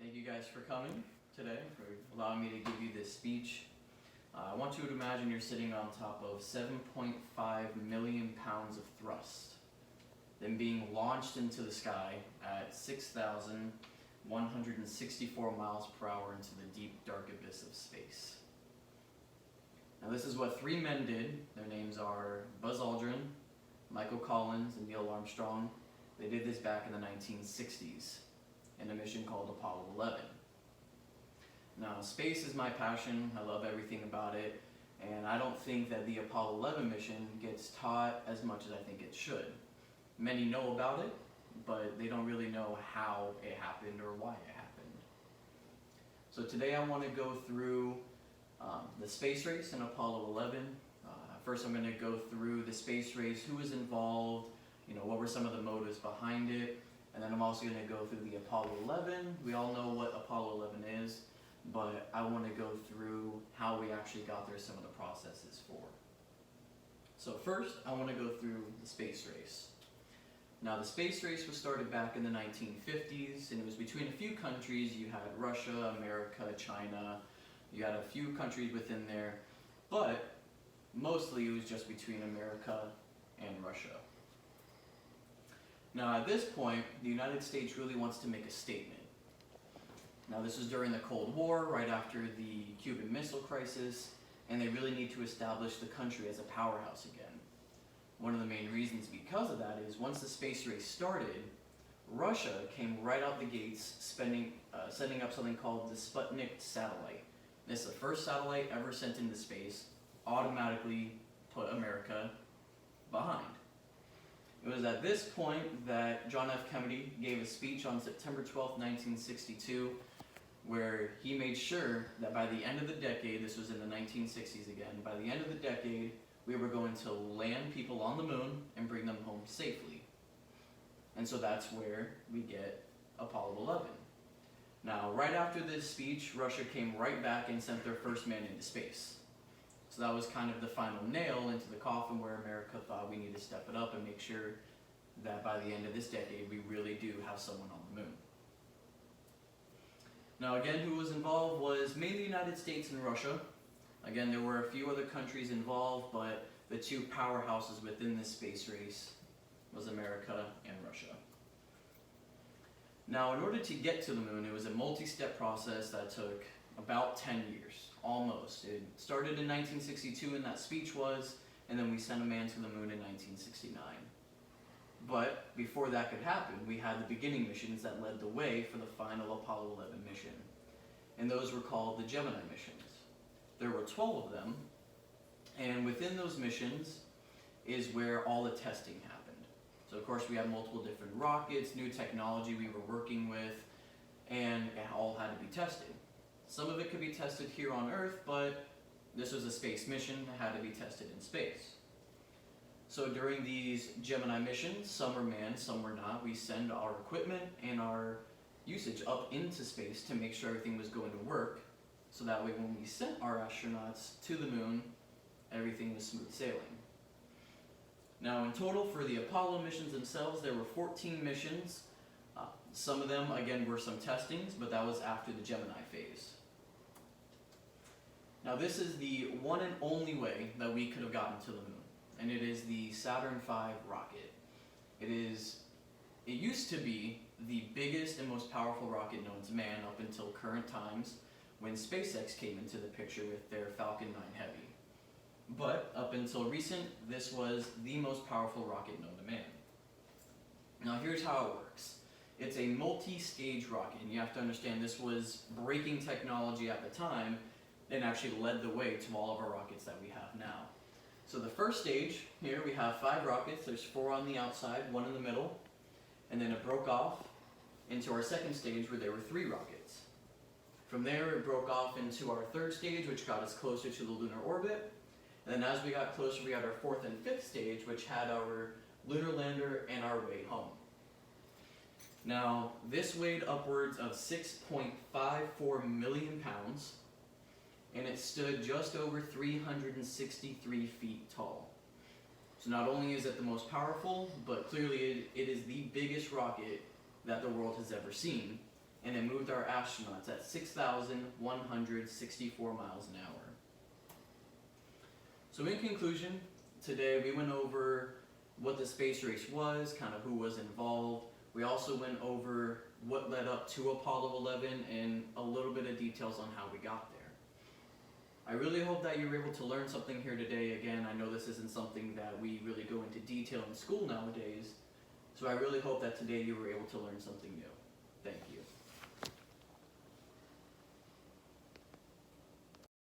Thank you guys for coming today, for allowing me to give you this speech. I want you to imagine you're sitting on top of 7.5 million pounds of thrust, then being launched into the sky at 6,164 miles per hour into the deep, dark abyss of space. Now this is what three men did. Their names are Buzz Aldrin, Michael Collins, and Neil Armstrong. They did this back in the 1960s in a mission called Apollo 11. Now, space is my passion. I love everything about it, and I don't think that the Apollo 11 mission gets taught as much as I think it should. Many know about it, but they don't really know how it happened or why it happened. So today I want to go through the space race in Apollo 11. First I'm going to go through the space race, who was involved, what were some of the motives behind it, and then I'm also going to go through the Apollo 11. We all know what Apollo 11 is, but I want to go through how we actually got there, some of the processes for. So first, I want to go through the space race. Now, the space race was started back in the 1950s, and it was between a few countries. You had Russia, America, China. You had a few countries within there, but mostly it was just between America and Russia. Now, at this point, the United States really wants to make a statement. Now, this was during the Cold War, right after the Cuban Missile Crisis, and they really need to establish the country as a powerhouse again. One of the main reasons because of that is once the space race started, Russia came right out the gates setting up something called the Sputnik satellite. This is the first satellite ever sent into space, automatically put America behind. It was at this point that John F. Kennedy gave a speech on September 12, 1962, where he made sure that by the end of the decade, this was in the 1960s again, by the end of the decade, we were going to land people on the moon and bring them home safely. And so that's where we get Apollo 11. Now, right after this speech, Russia came right back and sent their first man into space. So that was kind of the final nail into the coffin where America thought we need to step it up and make sure that by the end of this decade, we really do have someone on the moon. Now again, who was involved was mainly the United States and Russia. Again, there were a few other countries involved, but the two powerhouses within this space race was America and Russia. Now, in order to get to the moon, it was a multi-step process that took about 10 years, almost. It started in 1962, and that speech was, and then we sent a man to the moon in 1969. But before that could happen, we had the beginning missions that led the way for the final Apollo 11 mission. And those were called the Gemini missions. There were 12 of them, and within those missions is where all the testing happened. So of course we had multiple different rockets, new technology we were working with, and it all had to be tested. Some of it could be tested here on Earth, but this was a space mission that had to be tested in space. So during these Gemini missions, some were manned, some were not, we send our equipment and our usage up into space to make sure everything was going to work, so that way when we sent our astronauts to the moon, everything was smooth sailing. Now in total for the Apollo missions themselves, there were 14 missions. Some of them, again, were some testings, but that was after the Gemini phase. Now this is the one and only way that we could have gotten to the moon, and it is the Saturn V rocket. It used to be the biggest and most powerful rocket known to man up until current times when SpaceX came into the picture with their Falcon 9 Heavy. But up until recent, this was the most powerful rocket known to man. Now here's how it works. It's a multi-stage rocket, and you have to understand this was breaking technology at the time and actually led the way to all of our rockets that we have now. So the first stage, here we have 5 rockets. There's 4 on the outside, 1 in the middle, and then it broke off into our second stage where there were 3 rockets. From there it broke off into our third stage, which got us closer to the lunar orbit, and then as we got closer we had our 4th and 5th stage, which had our lunar lander and our way home. Now, this weighed upwards of 6.54 million pounds, and it stood just over 363 feet tall. So not only is it the most powerful, but clearly it is the biggest rocket that the world has ever seen, and it moved our astronauts at 6,164 miles an hour. So in conclusion, today we went over what the space race was, kind of who was involved. We also went over what led up to Apollo 11 and a little bit of details on how we got there. I really hope that you were able to learn something here today. Again, I know this isn't something that we really go into detail in school nowadays, so I really hope that today you were able to learn something new. Thank you.